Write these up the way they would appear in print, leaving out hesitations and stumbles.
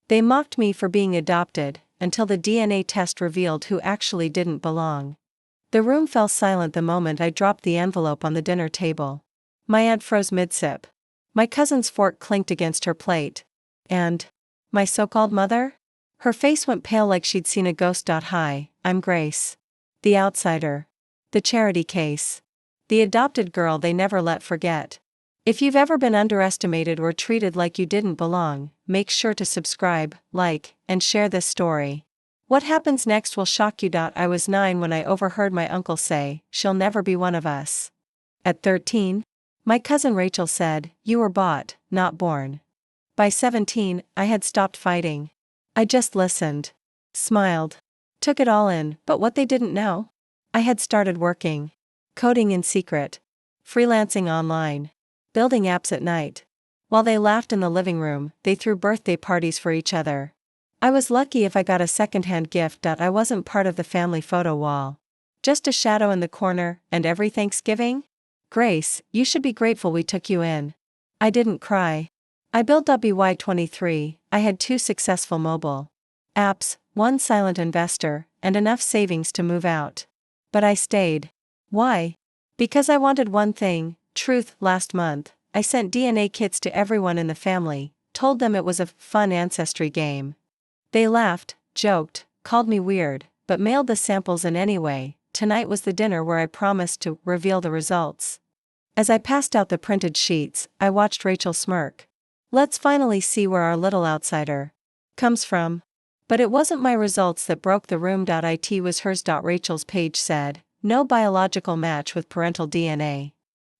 They mocked me for being adopted, until the DNA test revealed who actually didn't belong. The room fell silent the moment I dropped the envelope on the dinner table. My aunt froze mid-sip. My cousin's fork clinked against her plate. And my so-called mother? Her face went pale like she'd seen a ghost. Hi, I'm Grace. The outsider. The charity case. The adopted girl they never let forget. If you've ever been underestimated or treated like you didn't belong, make sure to subscribe, like, and share this story. What happens next will shock you. I was 9 when I overheard my uncle say, "She'll never be one of us." At 13, my cousin Rachel said, "You were bought, not born." By 17, I had stopped fighting. I just listened. Smiled. Took it all in, but what they didn't know? I had started working. Coding in secret. Freelancing online. Building apps at night. While they laughed in the living room, they threw birthday parties for each other. I was lucky if I got a secondhand gift. I wasn't part of the family photo wall. Just a shadow in the corner, and every Thanksgiving? "Grace, you should be grateful we took you in." I didn't cry. I built by 23, I had 2 successful mobile apps, 1 silent investor, and enough savings to move out. But I stayed. Why? Because I wanted one thing, truth. Last month, I sent DNA kits to everyone in the family, told them it was a fun ancestry game. They laughed, joked, called me weird, but mailed the samples in anyway. Tonight was the dinner where I promised to reveal the results. As I passed out the printed sheets, I watched Rachel smirk. Let's finally see where our little outsider comes from. But it wasn't my results that broke the room. It was hers. Rachel's page said, "No biological match with parental DNA."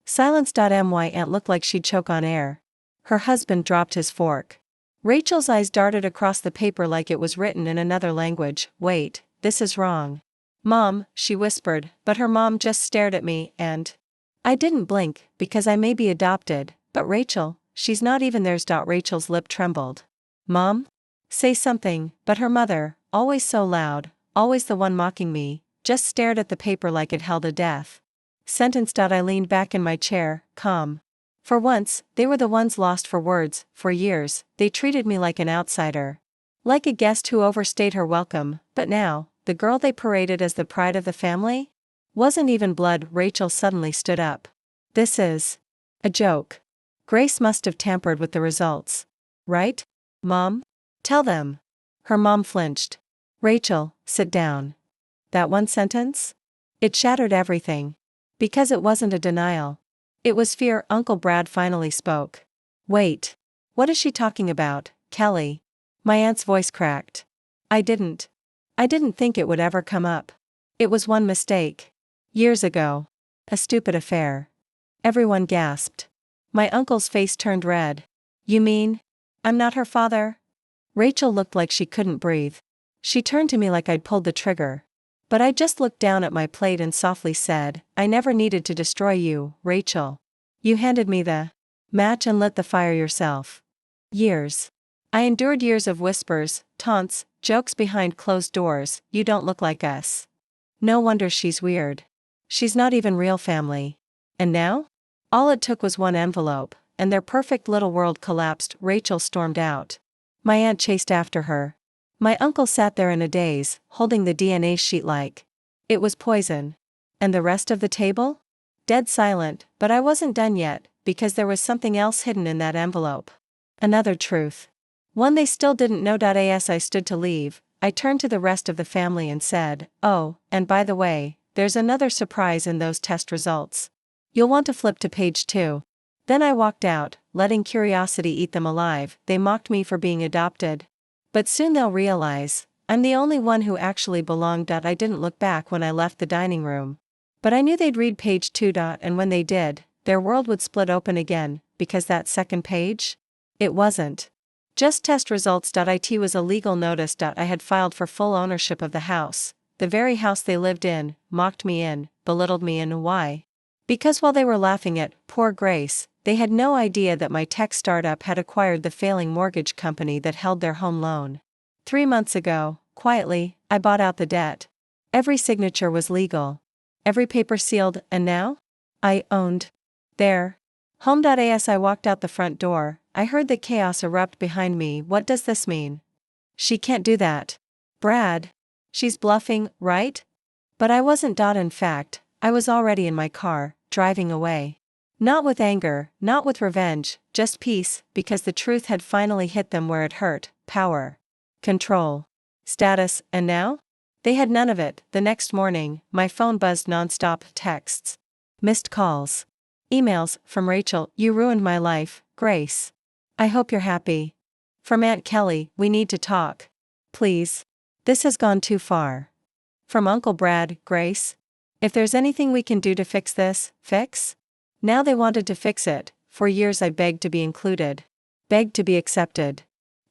Silence. My aunt looked like she'd choke on air. Her husband dropped his fork. Rachel's eyes darted across the paper like it was written in another language. "Wait, this is wrong." "Mom," she whispered, but her mom just stared at me, and I didn't blink, because I may be adopted, but Rachel, she's not even theirs. Rachel's lip trembled. "Mom? Say something," but her mother, always so loud, always the one mocking me, just stared at the paper like it held a death sentence. I leaned back in my chair, calm. For once, they were the ones lost for words. For years, they treated me like an outsider. Like a guest who overstayed her welcome, but now, the girl they paraded as the pride of the family? Wasn't even blood. Rachel suddenly stood up. "This is a joke. Grace must have tampered with the results. Right? Mom? Tell them." Her mom flinched. "Rachel, sit down." That one sentence? It shattered everything. Because it wasn't a denial. It was fear. Uncle Brad finally spoke. "Wait. What is she talking about, Kelly?" My aunt's voice cracked. I didn't think it would ever come up. It was one mistake. Years ago. A stupid affair. Everyone gasped. My uncle's face turned red. "You mean? I'm not her father?" Rachel looked like she couldn't breathe. She turned to me like I'd pulled the trigger. But I just looked down at my plate and softly said, "I never needed to destroy you, Rachel. You handed me the match and lit the fire yourself." Years. I endured years of whispers, taunts, jokes behind closed doors. "You don't look like us. No wonder she's weird. She's not even real family." And now? All it took was one envelope, and their perfect little world collapsed. Rachel stormed out. My aunt chased after her. My uncle sat there in a daze, holding the DNA sheet like it was poison. And the rest of the table? Dead silent. But I wasn't done yet, because there was something else hidden in that envelope. Another truth. One they still didn't know. As I stood to leave, I turned to the rest of the family and said, "Oh, and by the way, there's another surprise in those test results. You'll want to flip to page 2. Then I walked out, letting curiosity eat them alive. They mocked me for being adopted. But soon they'll realize, I'm the only one who actually belonged. I didn't look back when I left the dining room. But I knew they'd read page 2. And when they did, their world would split open again, because that second page? It wasn't just test results. It was a legal notice. I had filed for full ownership of the house, the very house they lived in, mocked me in, belittled me in. Why? Because while they were laughing at poor Grace, they had no idea that my tech startup had acquired the failing mortgage company that held their home loan. 3 months ago, quietly, I bought out the debt. Every signature was legal. Every paper sealed, and now? I owned their home. As I walked out the front door, I heard the chaos erupt behind me. What does this mean? She can't do that. Brad. She's bluffing, right? But I wasn't. In fact, I was already in my car, driving away. Not with anger, not with revenge, just peace, because the truth had finally hit them where it hurt: power, control, status, and now? They had none of it. The next morning, my phone buzzed nonstop: texts, missed calls, emails from Rachel. "You ruined my life, Grace. I hope you're happy." From Aunt Kelly: "We need to talk. Please. This has gone too far." From Uncle Brad: "Grace, if there's anything we can do to fix this, fix." Now they wanted to fix it. For years I begged to be included. Begged to be accepted.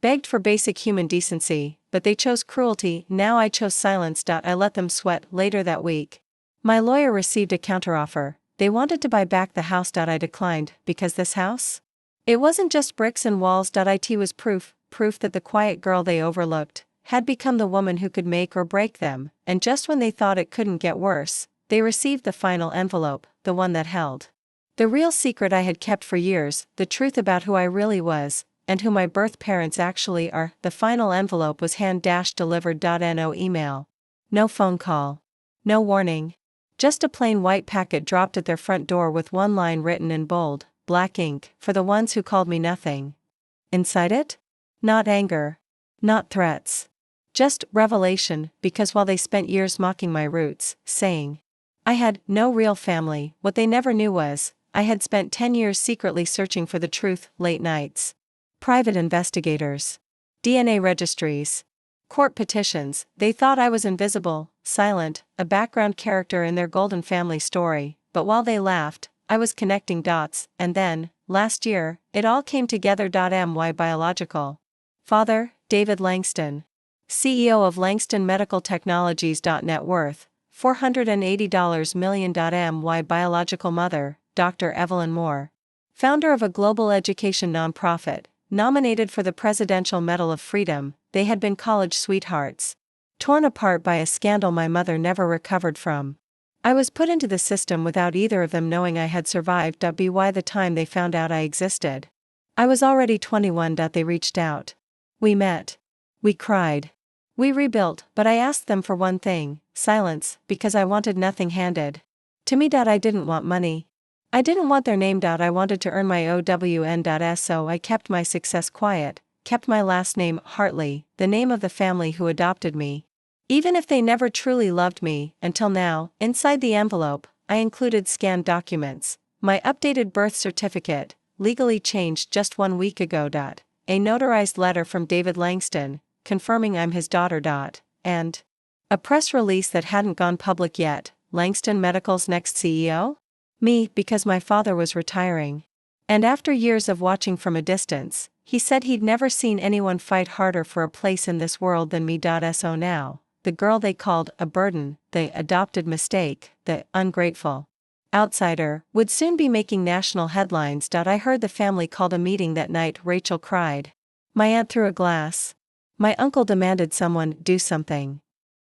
Begged for basic human decency, but they chose cruelty. Now I chose silence. I let them sweat. Later that week, my lawyer received a counteroffer. They wanted to buy back the house. I declined, because this house? It wasn't just bricks and walls. It was proof that the quiet girl they overlooked had become the woman who could make or break them, and just when they thought it couldn't get worse, they received the final envelope, the one that held the real secret I had kept for years, the truth about who I really was, and who my birth parents actually are. The final envelope was hand-delivered. No email. No phone call. No warning. Just a plain white packet dropped at their front door with one line written in bold, black ink: "For the ones who called me nothing." Inside it? Not anger. Not threats. Just revelation, because while they spent years mocking my roots, saying I had no real family, what they never knew was, I had spent 10 years secretly searching for the truth: late nights, private investigators, DNA registries, court petitions. They thought I was invisible, silent, a background character in their golden family story, but while they laughed, I was connecting dots. And then, last year, it all came together. My biological father, David Langston, CEO of Langston Medical Technologies. Net worth $480 million. My biological mother, Dr. Evelyn Moore, founder of a global education nonprofit, nominated for the Presidential Medal of Freedom. They had been college sweethearts, torn apart by a scandal my mother never recovered from. I was put into the system without either of them knowing I had survived. By the time they found out I existed, I was already 21. They reached out. We met. We cried. We rebuilt, but I asked them for one thing: silence, because I wanted nothing handed to me. I didn't want money. I didn't want their name. I wanted to earn my OWN. So I kept my success quiet, kept my last name, Hartley, the name of the family who adopted me. Even if they never truly loved me, until now. Inside the envelope, I included scanned documents, my updated birth certificate, legally changed just 1 week ago. A notarized letter from David Langston, confirming I'm his daughter. And a press release that hadn't gone public yet: Langston Medical's next CEO? Me, because my father was retiring. And after years of watching from a distance, he said he'd never seen anyone fight harder for a place in this world than me. So now, the girl they called a burden, the adopted mistake, the ungrateful outsider, would soon be making national headlines. I heard the family called a meeting that night. Rachel cried. My aunt threw a glass. My uncle demanded someone do something.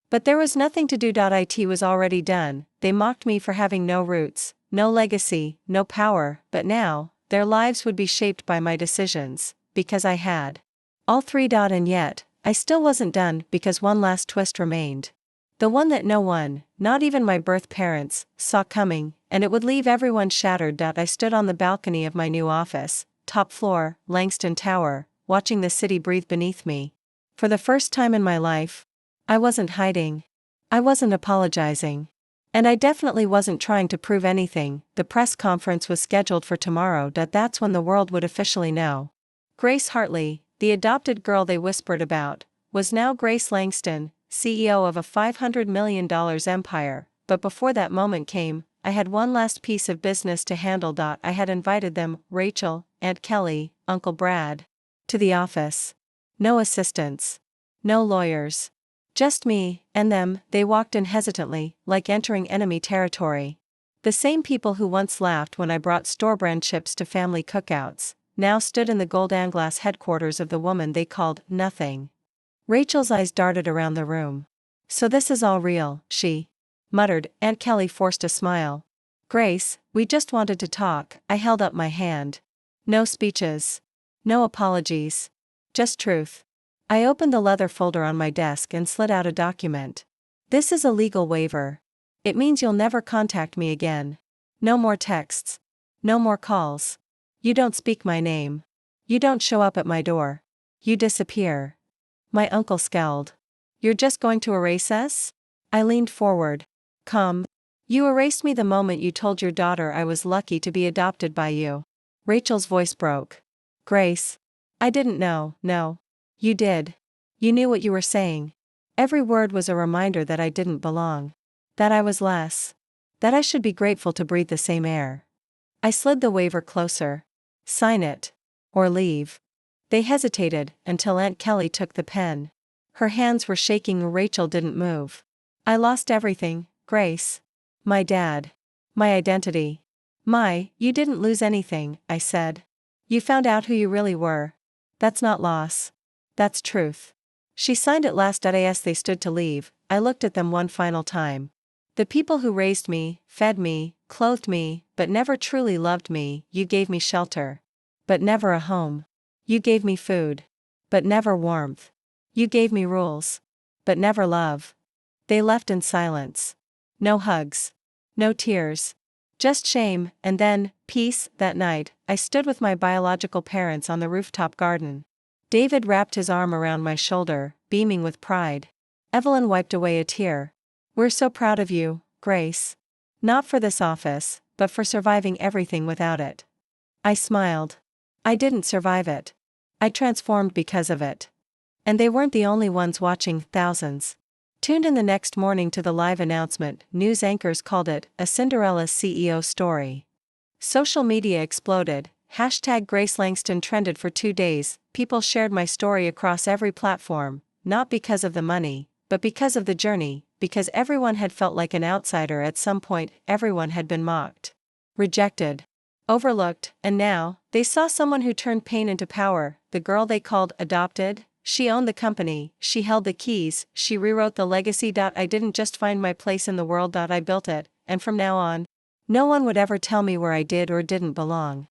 But there was nothing to do. It was already done. They mocked me for having no roots, no legacy, no power, but now, their lives would be shaped by my decisions, because I had all three. And yet, I still wasn't done, because one last twist remained. The one that no one, not even my birth parents, saw coming, and it would leave everyone shattered. I stood on the balcony of my new office, top floor, Langston Tower, watching the city breathe beneath me. For the first time in my life, I wasn't hiding. I wasn't apologizing. And I definitely wasn't trying to prove anything. The press conference was scheduled for tomorrow. That's when the world would officially know. Grace Hartley, the adopted girl they whispered about, was now Grace Langston, CEO of a $500 million empire. But before that moment came, I had one last piece of business to handle. I had invited them, Rachel, Aunt Kelly, Uncle Brad, to the office. No assistants. No lawyers. Just me and them. They walked in hesitantly, like entering enemy territory. The same people who once laughed when I brought store-brand chips to family cookouts, now stood in the gold-and-glass headquarters of the woman they called nothing. Rachel's eyes darted around the room. So this is all real, she muttered. Aunt Kelly forced a smile. Grace, we just wanted to talk. I held up my hand. No speeches. No apologies. Just truth. I opened the leather folder on my desk and slid out a document. This is a legal waiver. It means you'll never contact me again. No more texts. No more calls. You don't speak my name. You don't show up at my door. You disappear. My uncle scowled. You're just going to erase us? I leaned forward. Come. You erased me the moment you told your daughter I was lucky to be adopted by you. Rachel's voice broke. Grace. I didn't know, no. You did. You knew what you were saying. Every word was a reminder that I didn't belong. That I was less. That I should be grateful to breathe the same air. I slid the waiver closer. Sign it. Or leave. They hesitated until Aunt Kelly took the pen. Her hands were shaking. Rachel didn't move. I lost everything, Grace. My dad. My identity. You didn't lose anything, I said. You found out who you really were. That's not loss. That's truth. She signed it last. As they stood to leave, I looked at them one final time. The people who raised me, fed me, clothed me, but never truly loved me. You gave me shelter. But never a home. You gave me food. But never warmth. You gave me rules. But never love. They left in silence. No hugs. No tears. Just shame, and then, peace. That night, I stood with my biological parents on the rooftop garden. David wrapped his arm around my shoulder, beaming with pride. Evelyn wiped away a tear. We're so proud of you, Grace. Not for this office, but for surviving everything without it. I smiled. I didn't survive it. I transformed because of it. And they weren't the only ones watching. Thousands tuned in the next morning to the live announcement. News anchors called it a Cinderella CEO story. Social media exploded. Hashtag Grace Langston trended for 2 days. People shared my story across every platform, not because of the money, but because of the journey, because everyone had felt like an outsider at some point. Everyone had been mocked, rejected, overlooked, and now, they saw someone who turned pain into power. The girl they called adopted. She owned the company, she held the keys, she rewrote the legacy. I didn't just find my place in the world. I built it, and from now on, no one would ever tell me where I did or didn't belong.